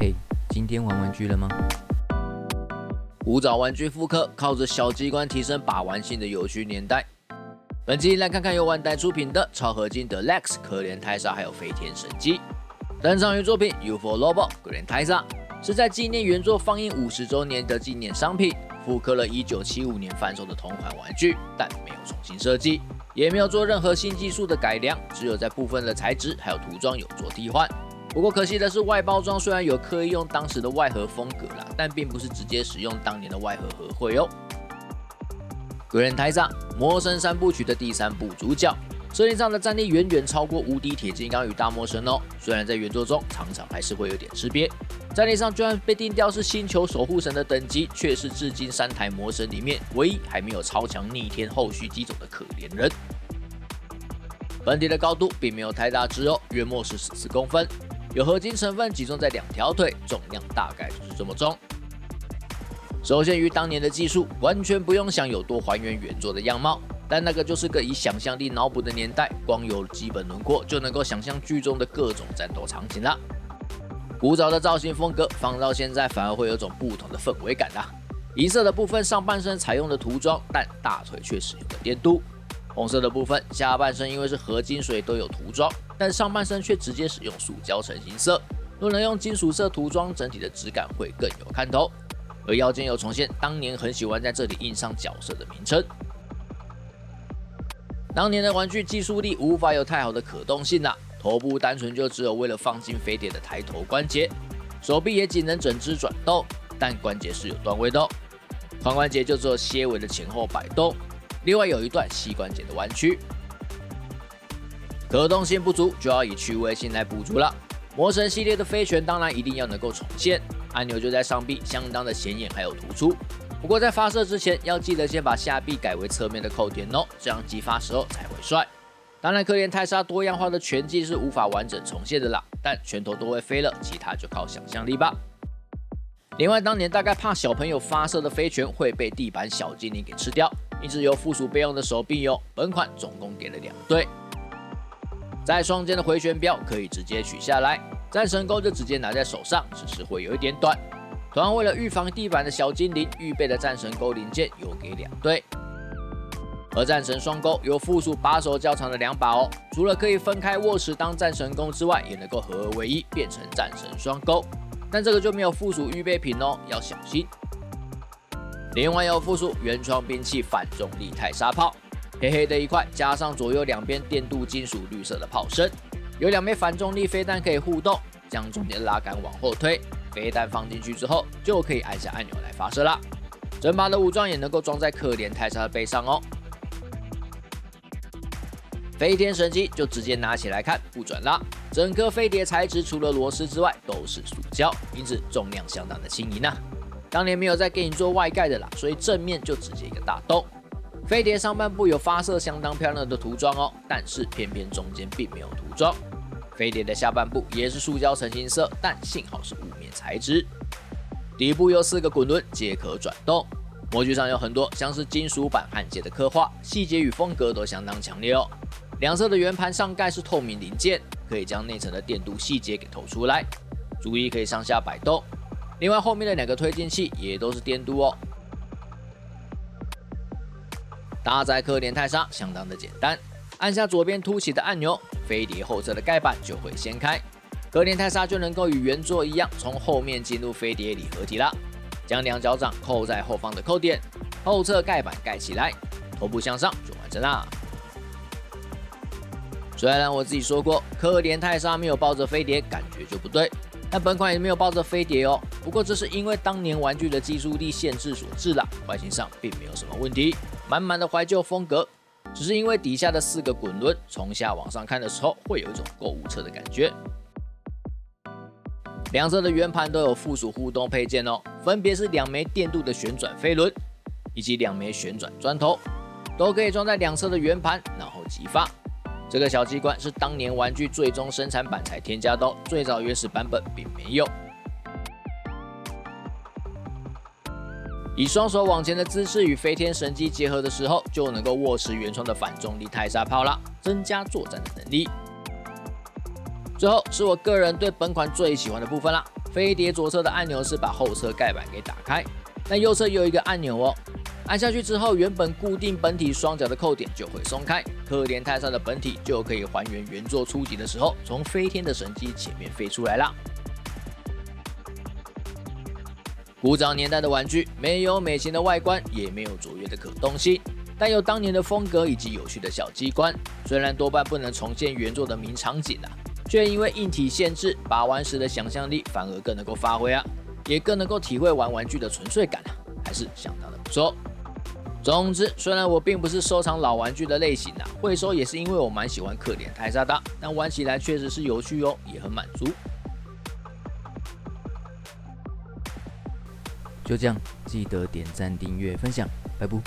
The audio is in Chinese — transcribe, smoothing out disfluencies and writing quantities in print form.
嘿，今天玩玩具了嗎？古早玩具復刻，靠着小機關提升把玩性的有趣年代。本期來看看由万代出品的超合金的 Lex 可憐泰莎，還有飛天神姬。登場於作品 UFO Robo 可憐泰莎，是在紀念原作放映50周年的紀念商品，復刻了1975年販售的同款玩具，但沒有重新設計，也沒有做任何新技術的改良，只有在部分的材質還有塗裝有做替換。不過可惜的是，外包裝雖然有刻意用當時的外盒風格啦，但並不是直接使用當年的外盒盒繪哦。可憐泰莎，魔神3部曲的第3部主角，設定上的戰力遠遠超過無敵鐵金剛與大魔神哦。雖然在原作中常常還是會有點吃癟，戰力上居然被定調是星球守護神的等級，卻是至今3台魔神裡面唯一還沒有超強逆天後續機種的可憐人。本體的高度並沒有太大只哦，約莫是14公分。有合金成分集中在2條腿，重量大概就是這麼重。受限於當年的技術，完全不用想有多還原原作的樣貌，但那個就是個以想象力腦補的年代，光有基本輪廓就能夠想象劇中的各種戰鬥場景啦。古早的造型風格放到現在反而會有種不同的氛圍感啦。銀色的部分上半身採用的塗裝，但大腿卻使用的電鍍。紅色的部分下半身因為是合金，所以都有塗裝，但上半身卻直接使用塑膠成型色。若能用金屬色塗裝，整體的質感會更有看頭。而腰間有重現當年很喜歡在這裡印上角色的名稱。當年的玩具技術力無法有太好的可動性啦，頭部單純就只有為了放進飛碟的抬頭關節，手臂也僅能整隻轉動，但關節是有段位的哦。髖關節就只有些微的前後擺動。另外有一段膝關節的彎曲，可動性不足就要以趣味性來補足了。魔神系列的飛拳當然一定要能夠重現，按鈕就在上臂，相當的顯眼還有突出。不過在發射之前要記得先把下臂改為側面的扣點哦，這樣擊發時候才會帥。當然可憐泰莎多樣化的拳技是無法完整重現的啦，但拳頭都會飛了，其他就靠想象力吧。另外當年大概怕小朋友發射的飛拳會被地板小精靈給吃掉，因此有附屬備用的手臂哦。本款總共給了2對，在雙肩的回旋镖可以直接取下來，戰神鈎就直接拿在手上，只是會有一點短。同樣為了預防地板的小精靈，預備的戰神鈎零件有給2對，而戰神雙鈎有附屬把手較長的2把哦。除了可以分開握持當戰神鈎之外，也能夠合而為一變成戰神雙鈎，但這個就沒有附屬預備品哦，要小心。另外有附屬原創兵器反重力泰莎炮，黑黑的一塊，加上左右兩邊電鍍金屬綠色的炮身，有2枚反重力飛彈可以互動，將中間拉桿往後推，飛彈放進去之後就可以按下按鈕來發射啦。整把的武裝也能夠裝在可憐泰莎的背上哦。飛天神姬就直接拿起來看，不轉啦。整顆飛碟材質除了螺絲之外都是塑膠，因此重量相當的輕盈啊。當年沒有再給你做外蓋的啦，所以正面就直接一個大洞。飛碟上半部有發射相當漂亮的塗裝哦，但是偏偏中間並沒有塗裝。飛碟的下半部也是塑膠成型色，但幸好是霧面材質。底部有4個滾輪，皆可轉動。模具上有很多像是金屬板焊接的刻畫，細節與風格都相當強烈哦。兩側的圓盤上蓋是透明零件，可以將內層的電鍍細節給透出來，注意可以上下擺動。另外後面的2個推進器也都是電鍍哦。搭載可憐泰莎相當的簡單，按下左邊凸起的按鈕，飛碟後側的蓋板就會掀開，可憐泰莎就能夠與原作一樣從後面進入飛碟裡合體啦。將2腳掌扣在後方的扣點，後側蓋板蓋起來，頭部向上就完成啦。雖然我自己說過可憐泰莎沒有抱着飛碟感覺就不對，但本款也沒有抱着飛碟哦。不過這是因為當年玩具的技術力限制所致啦，外形上並沒有什麼問題，滿滿的懷舊風格。只是因為底下的4個滾輪，從下往上看的時候會有一種購物車的感覺。兩側的圓盤都有附屬互動配件哦，分別是2枚電鍍的旋轉飛輪，以及2枚旋轉磚頭，都可以裝在兩側的圓盤，然後擊發。這個小機關是當年玩具最終生產版才添加的哦，最早原始版本並沒有。以雙手往前的姿勢與飛天神姬結合的時候，就能夠握持原創的反重力泰莎炮啦，增加作戰的能力。最後是我個人對本款最喜歡的部分啦，飛碟左側的按鈕是把後側蓋板給打開，那右側有一個按鈕哦，按下去之後，原本固定本體雙腳的扣點就會鬆開，可憐泰莎的本體就可以還原原作初集的時候從飛天的神機前面飛出來啦。古早年代的玩具沒有美型的外觀，也沒有卓越的可動性，但有當年的風格以及有趣的小機關。雖然多半不能重現原作的名場景啊，卻因為硬體限制，把玩時的想象力反而更能夠發揮啊，也更能夠體會玩玩具的纯粹感啊，還是相當的不錯。總之，雖然我並不是收藏老玩具的類型啊，會收也是因為我蠻喜歡可憐泰莎的，但玩起來確實是有趣哦，也很滿足。就這樣，記得點讚、訂閱、分享，拜拜。